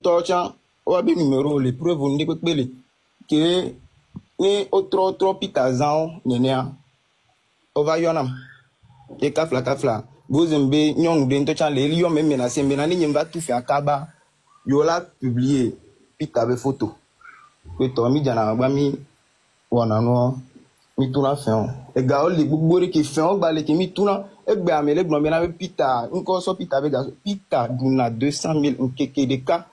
torcha o be numéro les preuves ndi ko pele que ni o trop pitazan nenia o va yonam e kafla gozembe nyong de torcha le lion même menacé mais nani va tout faire akaba yo la publier pitabe photo que to mi jana gba mi wona no mi tuna fin e ga o le gbogbo re ke fin o gba le ke mi tuna e gbe amele gbon mi na pita nko so pita be ga pita duna 200,000 nkeke de ka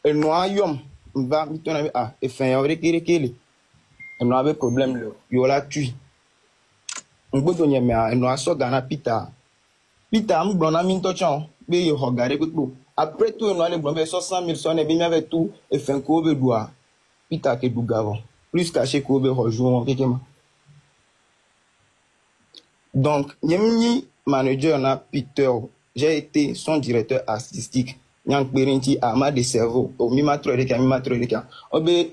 e no ayom va mi tuna e fin o re kele e no ave problème le yo la tui ngbodo nyeme e no aso gana pita m gbon na mi to chan be yo hogare gbogbo après tout no ale gbon be 60,000 so ne bi mi ave tout e fin ko be doa pita ke du gavon plus caché ko be rejoindre quelqu'un. Donc, Nyemni manager na Peter, j'ai été son directeur artistique. Nyang Perinti ama de cerveau, o mi matro de ka. Obe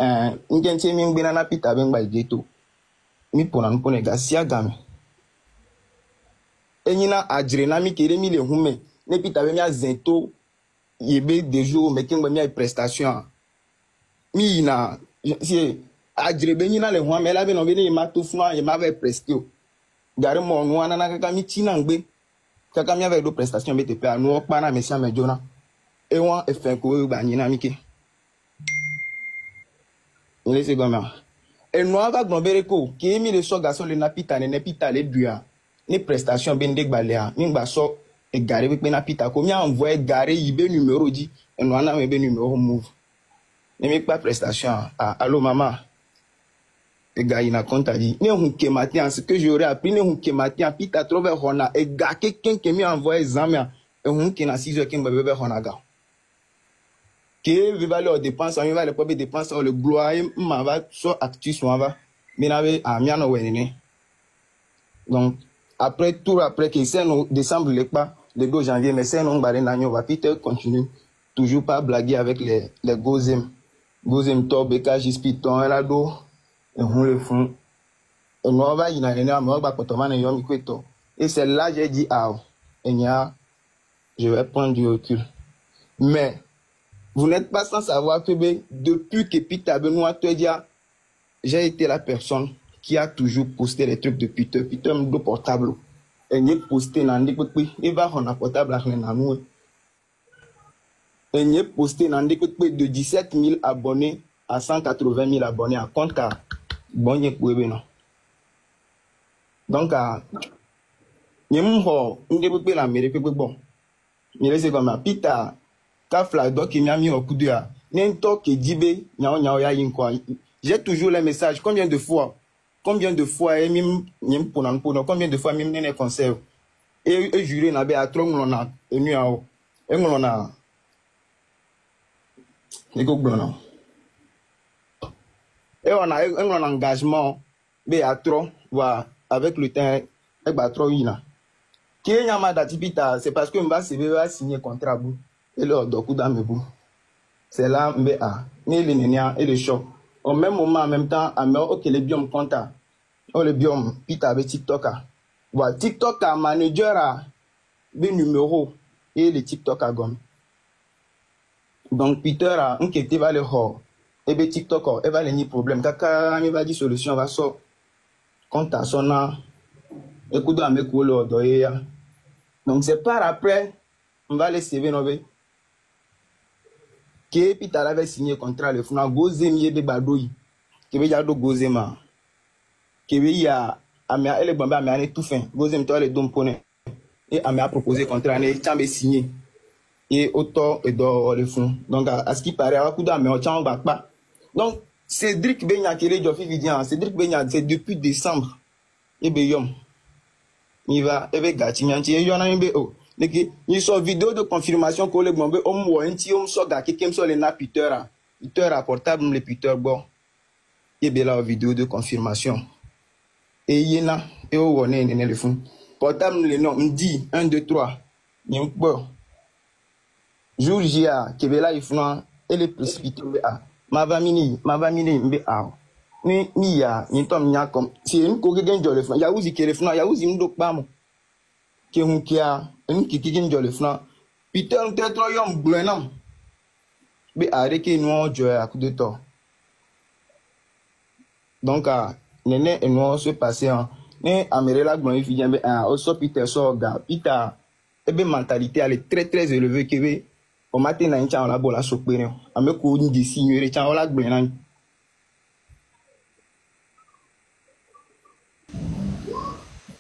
ngenti mi ngbena na Peter ben ba jeto. Mi pona mpone gasia game. Enyina adre na mi kere mi le hume. Ne Peter ben mi azento yebe de jour mais king mi prestation. Mi na si adre ben nyina le hume la ben no ben ma to funa e ma ve prestio. Gare mo nwana na kaka mi tina ngbe kaka mi avec do prestation be te pe anu pa na mesia me jona e won e fe ko gba yin na mi ke ile se goma e no ava gbon bere ko ki mi le so ga so le na pita ne pita le dua ni prestation be nde gba le a mi gba so e gare pe na pita ko mi envoyer gare yibe numéro di e no na me be numéro move ni mi pa prestation allo maman. Et gars, il a compte à dire, ce que j'aurais appris, pita trouvé hona, et gars, quelqu'un qui m'a envoyé zamia, et on qui n'a 6 heures qui m'a bébé honaga. Qui va leur dépense, on va les papiers dépenses, le gloire, m'a va, soit actu, soit va, mais n'avait à mian au wéné. Donc, après que c'est nous décembre, le 2 janvier, mais c'est non, on va Peter continue, toujours pas blaguer avec les gozem top, beka, jispiton, et là, d'eau. Et on le fond. Et moi, va y aller, et c'est là j'ai dit, je vais prendre du recul. Mais, vous n'êtes pas sans savoir que depuis que Peter Benoît te dit, j'ai été la personne qui a toujours posté les trucs de Peter. Peter me do portable. Et il posté dans des trucs, il va on a portable à nous. Et il posté dans des trucs de 17 000 abonnés à 180 000 abonnés à compte car bon y non. Donc n'y m'ho n'de peut la mérite bon. Mais laissez comme Peter Kafla donc il m'a mis au coup de a n'ento que dibe nya ya yin quoi. J'ai toujours les messages combien de fois et même n'y pour combien de fois même né concert et juré na be a trop ngona enu a o e ngona ni ko gbona. Et on a un engagement, mais à trop, voilà, avec le temps, et bah trop ina. Qui est yama datipita, c'est parce que mba va signer contrat bout et le doku dans mes bouts. C'est là mba, ni les nénia et les chocs. Au même moment, en même temps, à ok les biomes compta, oh le biome pita avec TikTok. Voilà, TikTok a manager a des numéros et les TikTok a gomme. Donc Peter a un qui était va le hors. Et bien TikTok, il va y avoir problème. Kaka, il va dire solution, va so. Quand à son an, écoute à mes couleurs d'oeil. Donc c'est par après, on va les CV nové. Qui puis t'as avait signé contrat le funa gozem yebe badoui. Qui veut dire do gozema. Qui veut dire amia elle bamba amia tout fin. Gozem toi les dom pone. Et amia proposé contrat ne chambe signé. Et autant et dans le fond. Donc à ce qui paraît, à coup d'amia on tient pas. Donc, Cédric Benya Kele Jofi Vidian, Cédric Benya, c'est depuis décembre. Et bien, il va, et bien, gâti, il y en a un peu. Il y a une vidéo de confirmation que le bombe, on voit un petit homme sur gâti, qui aime sur les nappes Peter, Peter portable, les Peter, bon. Et bien, la vidéo de confirmation. Et il y en a, et on est le fond. Portable, les noms, on dit 1, 2, 3. Il y a un peu. Jour J, qui est là, il faut, et les précipités, ma famille mbe a ni ya ni tom nya kom si en ko gegen jole fna ya uzi kele fna ya uzi ndo pam ke hun kia en ki gegen jole fna Peter te tro yom glenam Mais arrête que nous on joue à coup de temps. Donc, Néné et nous se passer en. Mais Amérela Gbon, il vient aussi Peter Sorga. Peter, et bien mentalité elle est très très élevée que au matin na incha on la bola sopere. Ame ko ni de signer cha on la Gbon.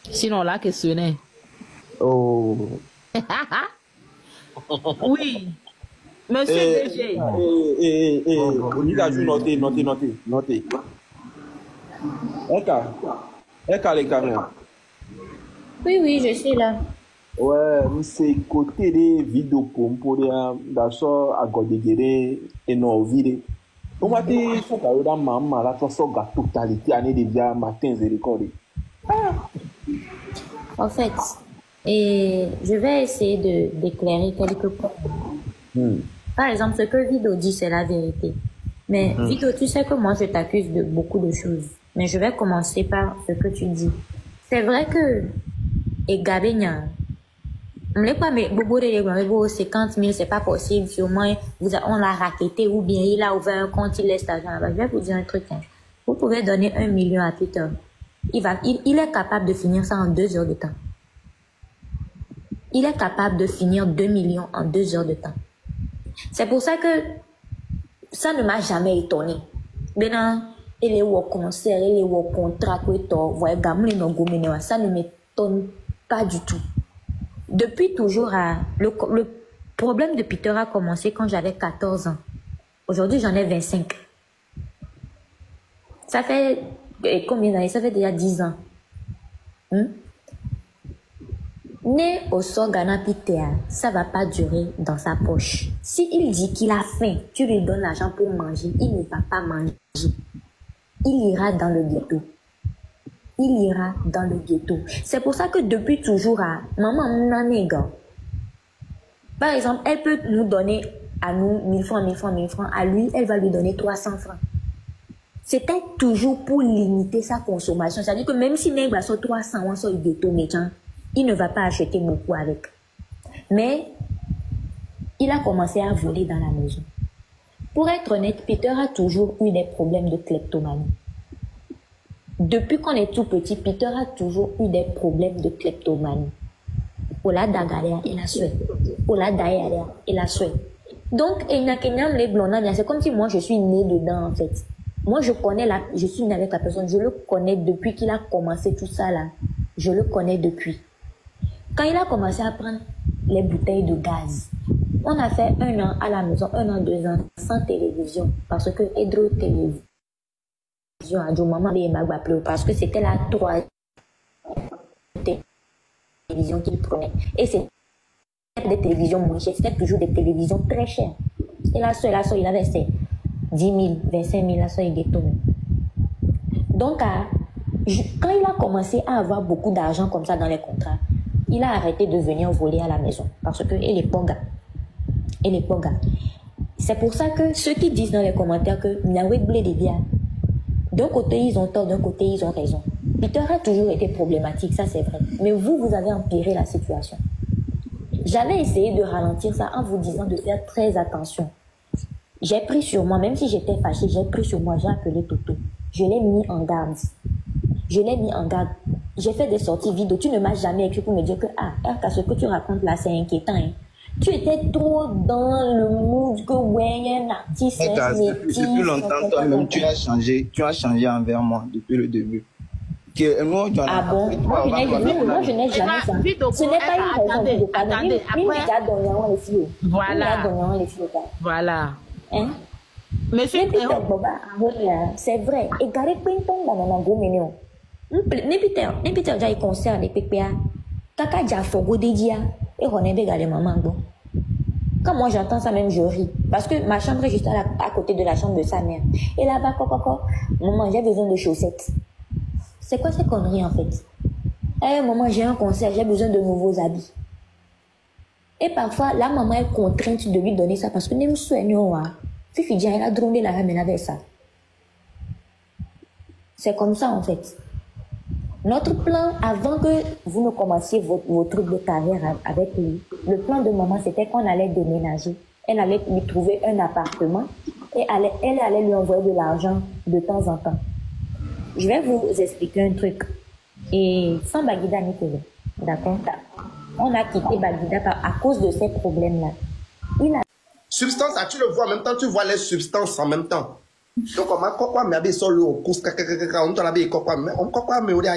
Sinon, là, questionnaire. Oh. Oui. Monsieur DG. Notez. Un cas, les caméras. Oui, je suis là. Ouais, c'est côté des vidéos pour d'accord à Godegere et non vide. Au matin, ça va dans maman là, tu sors la totalité année de bien matin et recordé. En fait, et je vais essayer d'éclairer quelques points. Par exemple, ce que Vido dit, c'est la vérité. Mais Vido, tu sais que moi, je t'accuse de beaucoup de choses. Mais je vais commencer par ce que tu dis. C'est vrai que, et Gabénia, on ne pas, mais beaucoup de 50 000, c'est pas possible. Sûrement, on l'a raquetté ou bien il a ouvert un compte, il laisse l'argent là-bas. Je vais vous dire un truc. Hein. Vous pouvez donner 1 million à Peter. Il est capable de finir ça en 2 heures de temps. Il est capable de finir 2 millions en 2 heures de temps. C'est pour ça que ça ne m'a jamais étonné. Maintenant, il est au concert, il est au contrat, ça ne m'étonne pas du tout. Depuis toujours, le problème de Peter a commencé quand j'avais 14 ans. Aujourd'hui, j'en ai 25. Ça fait combien d'années? Ça fait déjà 10 ans. Né au Sorgana Peter, ça va pas durer dans sa poche. Si il dit qu'il a faim, tu lui donnes l'argent pour manger, il ne va pas manger. Il ira dans le ghetto. Il ira dans le ghetto. C'est pour ça que depuis toujours, maman, par exemple, elle peut nous donner à nous 1000 francs, 1000 francs, 1000 francs. À lui, elle va lui donner 300 francs. C'était toujours pour limiter sa consommation. C'est-à-dire que même si Nègre a 300, on sort le ghetto, il ne va pas acheter beaucoup avec. Mais il a commencé à voler dans la maison. Pour être honnête, Peter a toujours eu des problèmes de kleptomanie. Depuis qu'on est tout petit, Peter a toujours eu des problèmes de kleptomanie. Ola Dagalea et la souhait. Ola Dagalea et la souhait. Donc, les blondes, c'est comme si moi je suis née dedans en fait. Moi je suis née avec la personne, je le connais depuis qu'il a commencé tout ça là. Je le connais depuis. Quand il a commencé à prendre les bouteilles de gaz, on a fait 1 an à la maison, 1 an, 2 ans, sans télévision. Parce que Hydro Télévision a dit au maman parce que c'était la 3e télévision qu'il prenait. Et c'était des télévisions moins chères, c'était toujours des télévisions très chères. Et la soeur, il avait fait 10 000, 25 000, la soeur, il détonne. Donc, quand il a commencé à avoir beaucoup d'argent comme ça dans les contrats, il a arrêté de venir voler à la maison. Parce que il est poga. C'est pour ça que ceux qui disent dans les commentaires que Niawé Blé des biens, d'un côté ils ont tort, d'un côté ils ont raison. Peter a toujours été problématique, ça c'est vrai. Mais vous avez empiré la situation. J'avais essayé de ralentir ça en vous disant de faire très attention. J'ai pris sur moi, même si j'étais fâchée, j'ai pris sur moi, j'ai appelé Toto. Je l'ai mis en garde. J'ai fait des sorties vidéo. Tu ne m'as jamais écrit pour me dire que, ce que tu racontes là, c'est inquiétant. Hein. Tu étais trop dans le mood que, ouais, il y a un artiste. Depuis longtemps, toi-même, tu as changé envers moi depuis le début. Moi, je n'ai jamais ça. Ce n'est pas une raison de parler. Voilà. Hein? Monsieur, c'est vrai. Et Gary Quinton, N'épiter déjà il concerne les PPA. Kaka déjà fogo dédia et on est bégalé maman. Quand moi j'entends ça même je ris parce que ma chambre est juste à côté de la chambre de sa mère. Et là-bas maman j'ai besoin de chaussettes. C'est quoi ces conneries en fait? Maman j'ai un concert, j'ai besoin de nouveaux habits. Et parfois la maman est contrainte de lui donner ça parce que ne me soignons pas. Fifi dit elle a droné la ramène avec ça. C'est comme ça en fait. Notre plan, avant que vous ne commenciez vos trucs de carrière avec lui, le plan de maman, c'était qu'on allait déménager. elle allait lui trouver un appartement et elle allait lui envoyer de l'argent de temps en temps. Je vais vous expliquer un truc. Et sans Baguida ni Télé, d'accord? On a quitté Baguida à cause de ces problèmes-là. Substance, tu le vois en même temps, tu vois les substances en même temps. Donc, on m'a quoi, mais avec ça, on cause, on t'a la quoi, on quoi, mais on a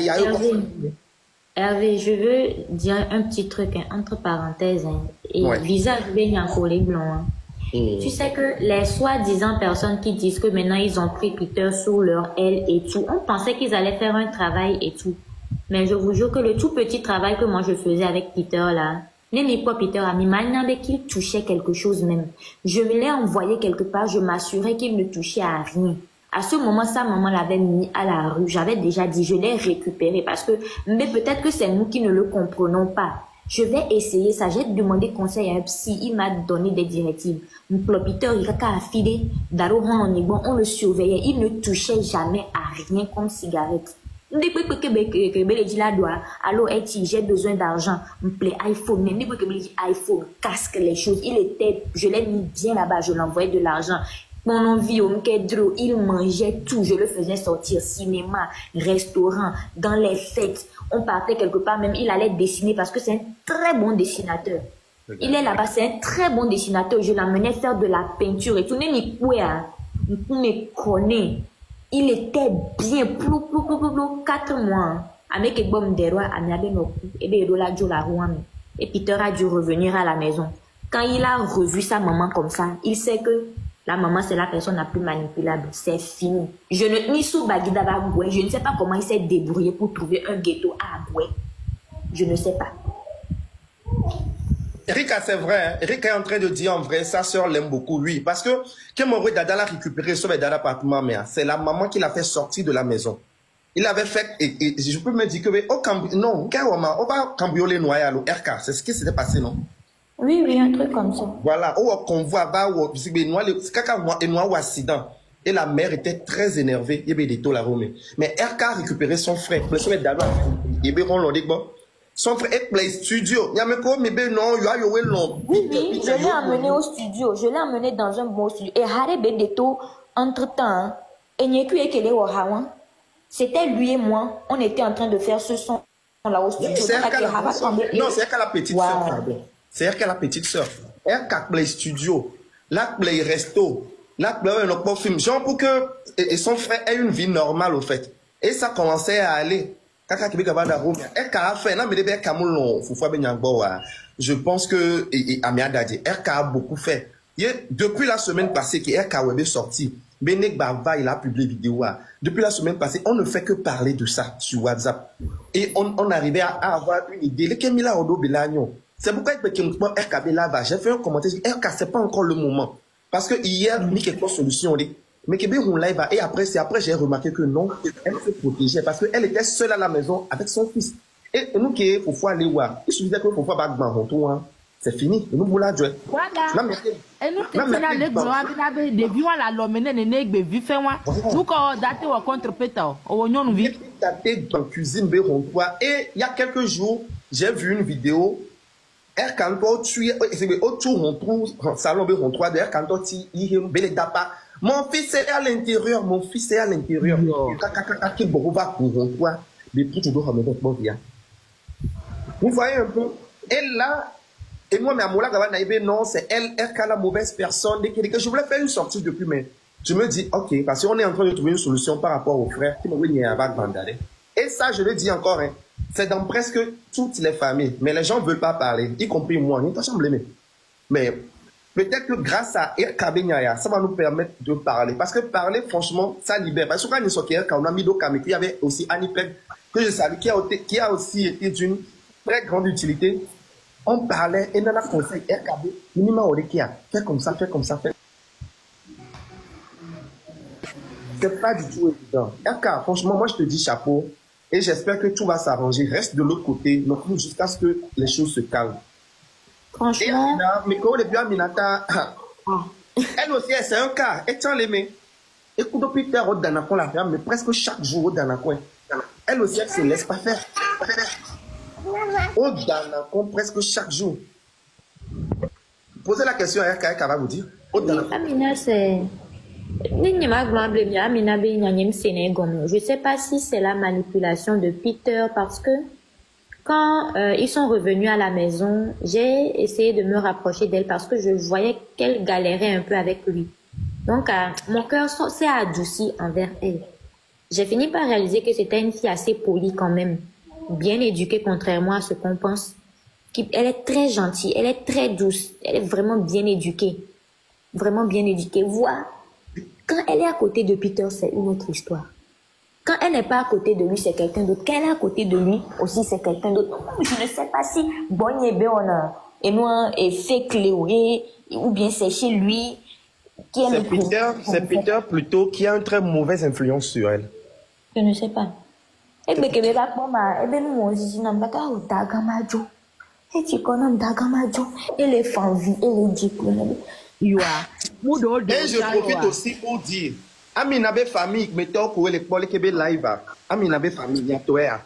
Hervé, je veux dire un petit truc, hein, entre parenthèses, hein, et ouais. Visage bien un collègue blanc. Hein. Tu sais que les soi-disant personnes qui disent que maintenant ils ont pris Peter sous leur aile et tout, on pensait qu'ils allaient faire un travail et tout. Mais je vous jure que le tout petit travail que moi je faisais avec Peter là, même pas Peter a mis mal qu'il touchait quelque chose même. Je me l'ai envoyé quelque part, je m'assurais qu'il ne touchait à rien. À ce moment, sa maman l'avait mis à la rue. J'avais déjà dit, je l'ai récupéré parce que, mais peut-être que c'est nous qui ne le comprenons pas. Je vais essayer ça. J'ai demandé conseil à un psy. Il m'a donné des directives. Peter, il a affilé. On le surveillait. Il ne touchait jamais à rien comme cigarette. Allô, j'ai besoin d'argent. Me plaît iPhone. Même iPhone casque les choses. Il était, je l'ai mis bien là-bas. Je l'envoyais de l'argent. Mon envie au Mkedro, il mangeait tout. Je le faisais sortir cinéma, restaurant, dans les fêtes. On partait quelque part, même il allait dessiner parce que c'est un très bon dessinateur. Il est là-bas, c'est un très bon dessinateur. Je l'amenais faire de la peinture et tout. Il me connaît. Il était bien, 4 mois. Avec et Peter a dû revenir à la maison. Quand il a revu sa maman comme ça, il sait que la maman, c'est la personne la plus manipulable. C'est fini. Je ne ni sous Baguida Bagoué. Je ne sais pas comment il s'est débrouillé pour trouver un ghetto à Aboué. Je ne sais pas. Erika, c'est vrai. Hein? Erika est en train de dire en vrai, sa soeur l'aime beaucoup, lui. Parce que quand Maurice Dada l'a récupéré sur l'appartement, c'est la maman qui l'a fait sortir de la maison. Il avait fait, et je peux me dire que, non, on va cambrioler noyer à l'ORK. C'est ce qui s'était passé, non? Oui, un truc comme ça. Voilà, au convoi, accident. Et la mère était très énervée. Mais RK a récupéré son frère. Son frère est play studio. Oui, je l'ai emmené au studio. Je l'ai emmené dans un bon studio. Et Haré Bedeto, entre-temps, c'était lui et moi. On était en train de faire ce son là au studio. Non, c'est RK la petite soeur, pardon. C'est RK la petite soeur. RK play studio. Là, play resto. Là, play un film. Genre pour que et son frère ait une vie normale, au fait. Et ça commençait à aller. Je pense que RK a beaucoup fait. Depuis la semaine passée que RK Web est sorti, Benek Bava, il a publié vidéo. Depuis la semaine passée, on ne fait que parler de ça sur WhatsApp. Et on arrivait à avoir une idée. C'est pourquoi j'ai fait un commentaire. RK, c'est pas encore le moment. Parce que hier, il y a quelques solutions. Mais et après, j'ai remarqué que non, elle se protégeait parce qu'elle était seule à la maison avec son fils. Et nous qui faut fois aller voir, il suffisait que faut fois bagman retour, c'est fini. Nous voulons jouer. Voilà. Et nous qui sommes là, les gens des vieux à l'homme, les nègres vivent fait moi. Nous quand daté au contre pétard, au oignon nous vit. Daté dans cuisine Bérontois et il y a quelques jours, j'ai vu une vidéo. Quand tu autour on trouve salon Bérontois de quand tu y es dapa. Mon fils est à l'intérieur, mon fils est à l'intérieur. Vous voyez un peu. Et là, et moi, non, c'est elle qui a la mauvaise personne. Je voulais faire une sortie depuis, mais je me dis, ok, parce qu'on est en train de trouver une solution par rapport au frère. Et ça, je le dis encore, hein, c'est dans presque toutes les familles. Mais les gens ne veulent pas parler, y compris moi. Mais peut-être que grâce à Erkabenyaya, ça va nous permettre de parler. Parce que parler, franchement, ça libère. Parce que quand on a mis il y avait aussi Anipeg, que je salue, qui a aussi été d'une très grande utilité. On parlait et on a conseillé RKB, minimum Orekia, fais comme ça, fais comme ça, fais. C'est pas du tout évident. RK, franchement, moi je te dis chapeau et j'espère que tout va s'arranger. Reste de l'autre côté, jusqu'à ce que les choses se calment. Franchement. Mais quand on est bien Minata, elle aussi, c'est un cas. Et tiens, les mecs, écoute, depuis faire au Danakon la femme, mais presque chaque jour au Danakon. Elle aussi, elle se laisse pas faire. Au Danakon, presque chaque jour. Posez la question à RKK, va vous dire. Amina, c'est... Je ne sais pas si c'est la manipulation de Peter parce que quand ils sont revenus à la maison, j'ai essayé de me rapprocher d'elle parce que je voyais qu'elle galérait un peu avec lui. Donc, mon cœur s'est adouci envers elle. J'ai fini par réaliser que c'était une fille assez polie quand même, bien éduquée contrairement à ce qu'on pense. Elle est très gentille, elle est très douce, elle est vraiment bien éduquée. Vraiment bien éduquée. Voilà. Quand elle est à côté de Peter, c'est une autre histoire. Quand elle n'est pas à côté de lui, c'est quelqu'un d'autre. Quand elle est à côté de lui, aussi, c'est quelqu'un d'autre. Je ne sais pas si Bonnie et moi, et fait Cléoé, ou bien c'est chez lui. C'est Peter plutôt qui a une très mauvaise influence sur elle. Je ne sais pas. Et bien, et je profite aussi pour dire, Amina be famille, mettez au courant les poils qui be live. Amina be famille, y a toi.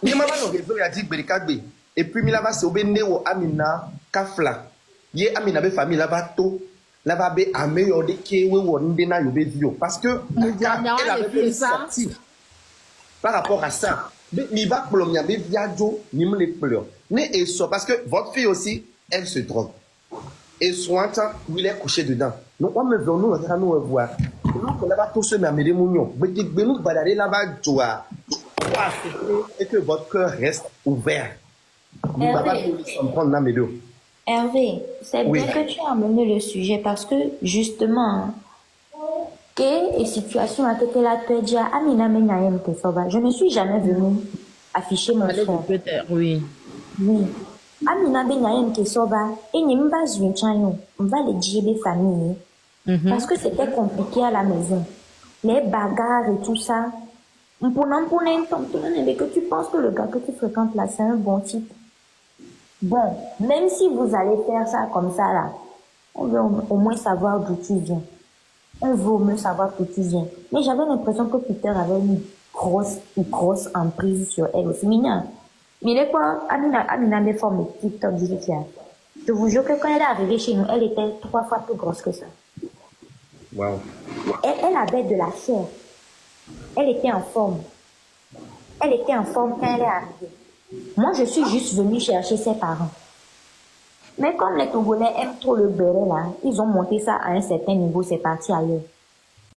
Ni maman no réseau ya dit berikagbe. Et puis mila va se obéné au Amina kafla. Ye Amina be famille là-bas tout. Là-bas be ameyo de qui we wonde na yobe dio. Parce que elle avait fait une sortie par rapport à ça. Il va plomber be viajo, ni me les pleurs. Ne et ça parce que votre fille aussi, elle se drogue. Et souvent, il est couché dedans. Donc, on me veut nous voir. Donc, on va tous se mettre à Mounion. Mais nous balader là-bas, et que votre cœur reste ouvert. Nous ne pas comprendre la médo. Hervé, c'est bien que tu as amené le sujet parce que, justement, que situation à côté la Pédia, Amina Menyayem Tesoba, je ne suis jamais venue afficher mon frère. Oui. Oui. Amina Benyayem Kesoba, et Nimba Zwinchayon, on va les dire des familles. Parce que c'était compliqué à la maison. Les bagarres et tout ça. Que tu penses que le gars que tu fréquentes là, c'est un bon type. Bon, même si vous allez faire ça comme ça là, on veut au moins savoir d'où tu viens. On veut au moins savoir d'où tu viens. Mais j'avais l'impression que Peter avait une grosse emprise sur elle aussi. Mignon. Mais les quoi, Amina me forme TikTok du Likia. Je vous jure que quand elle est arrivée chez nous, elle était 3 fois plus grosse que ça. Wow. Elle avait de la chair. Elle était en forme. Elle était en forme quand elle est arrivée. Moi, je suis juste venue chercher ses parents. Mais comme les Togolais aiment trop le béret là, ils ont monté ça à un certain niveau, c'est parti ailleurs.